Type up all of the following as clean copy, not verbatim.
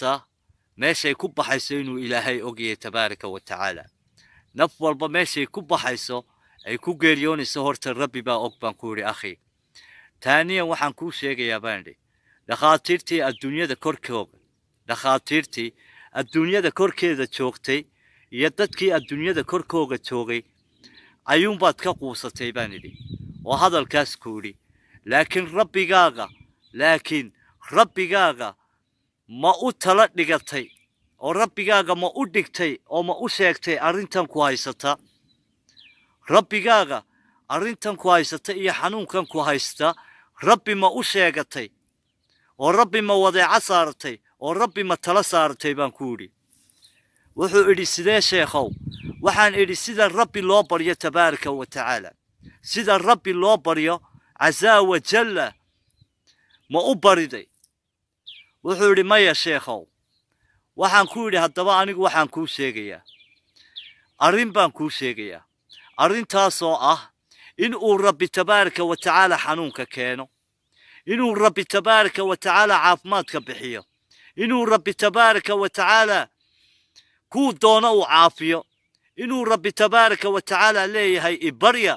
nafta meeshay ku baxayso inuu ilaahay ogyahay tabaaraka wa tacaala naf walba meeshay ku baxayso ay ku geeriyoonayso horta rabbi baa og baan ku yidhi akhi taaniyan waxaan kuu sheegayaa baan idhi dhakhaatiirtii adduunyada korkeeda joogtay iyo dadkii adduunyada korkooga joogay ayuunbaad ka quusatay baan idhi oo hadalkaas ku idhi laakiin rabbigaaga ma u tala dhigatay oo rabbigaaga ma u dhigtay oo ma u sheegtay arrintan ku haysata rabbigaaga arrintan ku haysata iyo xanuunkan ku haysta rabbi ma u sheegatay oo rabbi ma wadeeca saaratay oo rabbi ma tala saaratay baan ku idhi wuxuu idhi sidee sheekhow waxaan idhi sida rabbi loo baryo tabaaraka wa tacaala sida rabbi loo baryo casaa wajalla ma u bariday wuxuu idhi maya sheekhow waxaan ku idhi haddaba anigu waxaan kuu sheegayaa arrin baan kuu sheegayaa arrintaasoo ah in uu rabbi tabaaraka wa tacaala xanuunka keeno inuu rabbi tabaaraka wa tacaala caafimaadka bixiyo inuu rabbi tabaaraka wa tacaala kuu doono uu caafiyo inuu rabbi tabaaraka wa tacaala leeyahay ibarya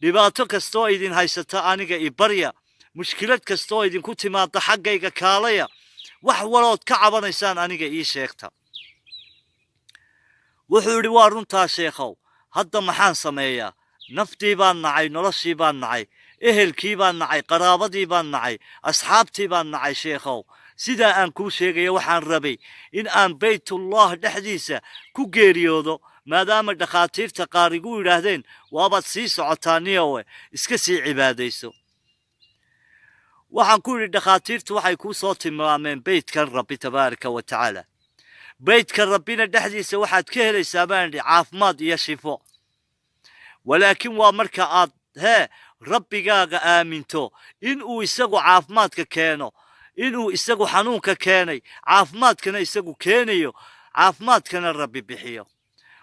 dhibaato kastoo idin haysata aniga ibarya mushkilad kastoo idinku timaada xaggayga kaalaya wax walood ka cabanaysaan aniga ii sheegta wuxuu idhi waa runtaa sheekhow hadda maxaan sameeyaa naftii baan nacay noloshii baan nacay ehelkii baan nacay qaraabadii baan nacay asxaabtii baan nacay sheekhow sidaa aan kuu sheegaya waxaan rabay in aan baytullah dhexdiisa ku geeriyoodo maadaama dhakhaatiirta qaar igu yidhaahdeen waabaad sii socotaa niyowe iska sii cibaadayso waxaan ku yidhi dhakhaatiirtu waxay kuu soo tilmaameen beytkan rabbi tabaaraka wa tacaala beytka rabbina dhexdiisa waxaad ka helaysaa baan idhi caafimaad iyo shifo walaakiin waa marka aad rabbigaaga aaminto inuu isagu caafimaadka keeno inuu isagu xanuunka keenay caafimaadkana isagu keenayo caafimaadkana rabbi bixiyo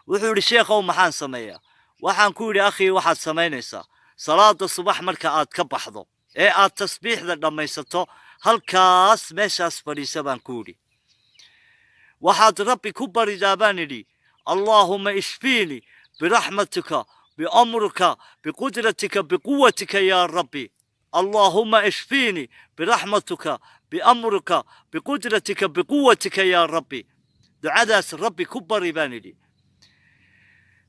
wuxuu yidhi sheekhow maxaan sameeyaa waxaan ku yidhi akhii waxaad samaynaysaa salaada subax marka aad ka baxdo ee aad tasbiixda dhammaysato halkaas meeshaas fadhiisa baan ku yidhi waxaad rabbi ku baridaa baan idhi allaahuma ishfiini biraxmatika biamrika biqudratika biquwatika yaa rabbi اللهم اشفيني برحمتك بأمرك بقدرتك بقوتك يا ربي دعاء ربي كبر يباني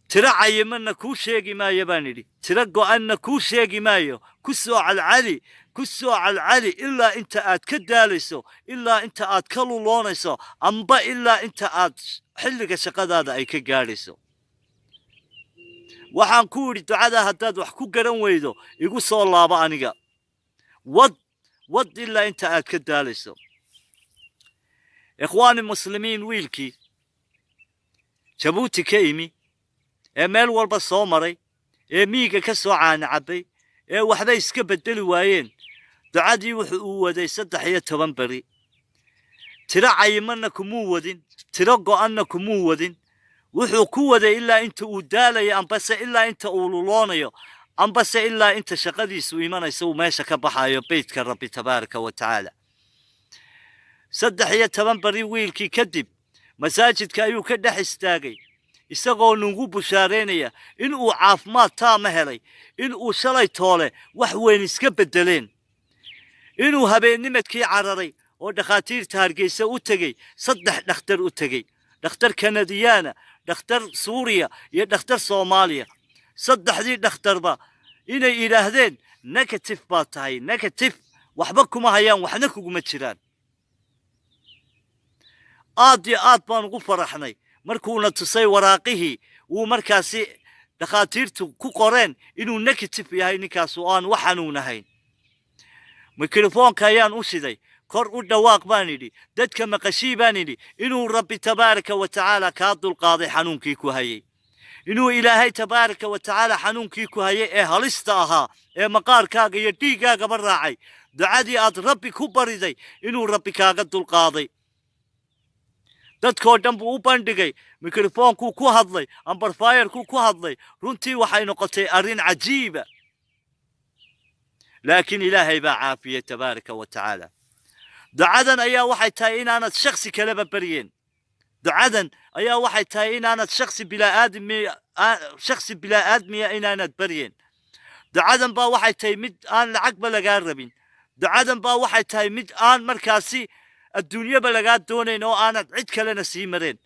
ترى عيمنا كل شيء ما يباني ترى أن كل شيء ما كسو على العلي إلا أنت كدالسو إلا أنت كلولونسو أمبا إلا أنت حلق شقد هذا أي كجالسو waxaan ku yidhi ducada haddaad wax ku garan weydo igu soo laabo aniga wad ilaa inta aad ka daalayso ikhwaani muslimiin wiilkii jabuuti ka imi ee meel walba soo maray ee miiga ka soo caana cabbay ee waxbay iska beddeli waayeen ducadii wuxuu uu waday 13 beri tiro cayimanna kumuu wadin tiro go'anna kumuu wadin wuxuu ku waday ilaa inta uu daalayo ambase ilaa inta uu luloonayo ambase ilaa inta shaqadiisu imanaysa uu meesha ka baxayo beytka rabbi tabaaraka wa tacaala 13 beri wiilkii kadib masaajidka ayuu ka dhex istaagay isagoo nugu bushaareynaya in uu caafimaad taama helay in uu shalay toole wax weyn iska beddeleen inuu habeennimadkii cararay oo dhakhaatiirta hargeysa u tegey 3 dhakhtar u tegey dhakhtar kanadiyaana dhakhtar suuriya iyo dhakhtar soomaaliya 3dii dhakhtarba inay yidhaahdeen negative baa tahay negative waxba kuma hayaan waxna kuguma jiraan aad iyo aad baan ugu faraxnay markuuna tusay waraaqihii uu markaasi dhakhaatiirtu ku qoreen inuu negative yahay ninkaas oo aan wax xanuun ahayn mikrofoonka ayaan u shiday kor u dhawaaq baan idhi dadka maqashii baan idhi inuu rabbi tabaaraka wa tacaala kaa dulqaaday xanuunkii ku hayay inuu ilaahay tabaaraka wa tacaala xanuunkii ku hayay ee halista ahaa ee maqaarkaaga iyo dhiiggaagaba raacay ducadii aad rabbi ku bariday inuu rabbi kaaga dulqaaday dadkoo dhan buu u bandhigay mikrofoonkuu ku hadlay ambarfayarkuu ku hadlay runtii waxay noqotay arrin cajiiba laakiin ilaahay baa caafiyey tabaaraka wa tacaala ducadan ayaa waxay tahay inaanad shakhsi kaleba baryeen ducadan ayaa waxay tahay inaanad shakhsi bilaa aadmiya inaanad baryeen ducadan baa waxay tahay mid aan lacagba lagaa rabin ducadan baa waxay tahay mid aan markaasi adduunyaba lagaa doonayn oo aanad cid kalena sii mareen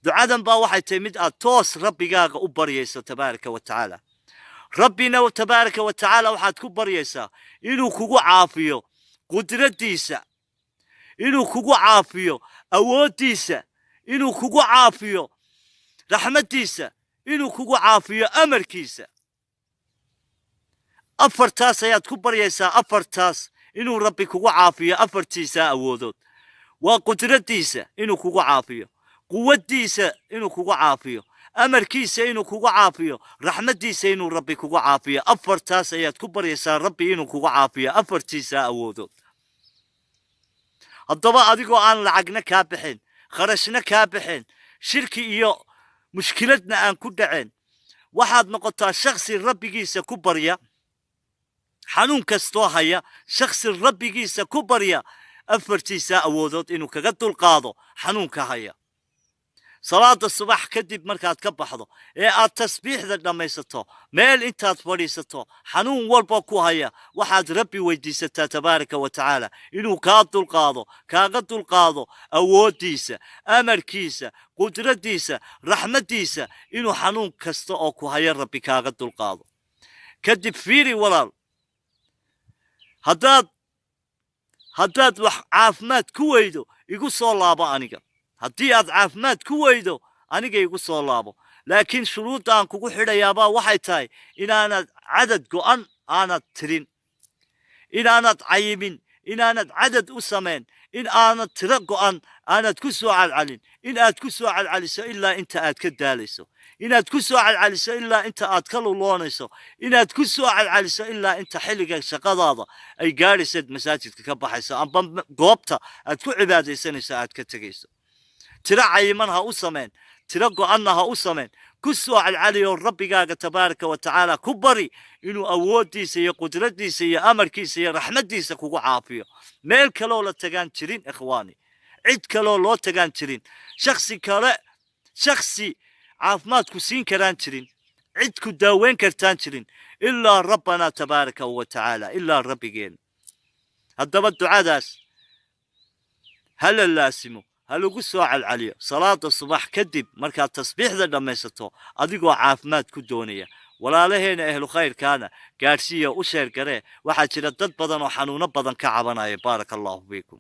ducadan baa waxay tahay mid aad toos rabbigaaga u baryayso tabaaraka wa tacaala rabbina tabaaraka wa tacaala waxaad ku baryaysaa inuu kugu caafiyo qudraddiisa inuu kugu caafiyo awooddiisa inuu kugu caafiyo raxmaddiisa inuu kugu caafiyo amarkiisa afartaas ayaad ku baryaysaa afartaas inuu rabbi kugu caafiyo afartiisa awoodood waa qudraddiisa inuu kugu caafiyo quwaddiisa inuu kugu caafiyo amarkiisa inuu kugu caafiyo raxmaddiisa inuu rabbi kugu caafiyo afartaas ayaad ku baryaysaa rabbi inuu kugu caafiyo afartiisa awoodood haddaba adigoo aan lacagna kaa baxeen kharashna kaa baxeen shirki iyo mushkiladna aan ku dhaceen waxaad noqotaa shakhsi rabbigiisa ku barya xanuun kastoo haya shakhsi rabbigiisa ku barya afartiisa awoodood inuu kaga dulqaado xanuunka haya salaada subax kadib markaad ka baxdo ee aad tasbiixda dhammaysato meel intaad fadhiisato xanuun walba ku haya waxaad rabbi weydiisataa tabaaraka wa tacaala inuu kaaga dulqaado awooddiisa amarkiisa qudraddiisa raxmaddiisa inuu xanuun kasta oo ku haya rabbi kaaga dulqaado kadib fiiri walaal haddaad wax caafimaad ku weydo igu soo laabo aniga haddii aad caafimaad ku weydo aniga igu soo laabo laakiin shuruudda aan kugu xidhayaabaa waxay tahay inaanad cadad go'an aanad tirin inaanad cayimin inaanad cadad u samayn in aanad tiro go'an aanad ku soo calcalin in aad ku soo calcaliso ilaa inta aad ka daalayso inaad ku soo calcaliso ilaa inta aad ka luloonayso inaad ku soo calcaliso ilaa inta xilliga shaqadaada ay gaadhaysaad masaajidka ka baxayso amba goobta aad ku cibaadaysanayso aad ka tegayso tiro cayiman ha u samayn tiro go'anna ha u samayn ku soo calcaliyo rabbigaaga tabaaraka wa tacaala ku bari inuu awooddiisa iyo qudraddiisa iyo amarkiisa iyo raxmaddiisa kugu caafiyo meel kaloo la tagaan jirin ikhwaani cid kaloo loo tagaan jirin shakhsi caafimaad ku siin karaan jirin cid ku daaweyn kartaan jirin ilaa rabbana tabaaraka wa tacaala ilaa rabbigeena haddaba ducadaas hala laasimo ha lagu soo calcaliyo salaada subax kadib markaad tasbiixda dhammaysato adigoo caafimaad ku doonaya walaalaheena ahlu khayrkaana gaadhsiiya u sheer garee waxaa jira dad badan oo xanuuno badan ka cabanaya baaraka allahu fiikum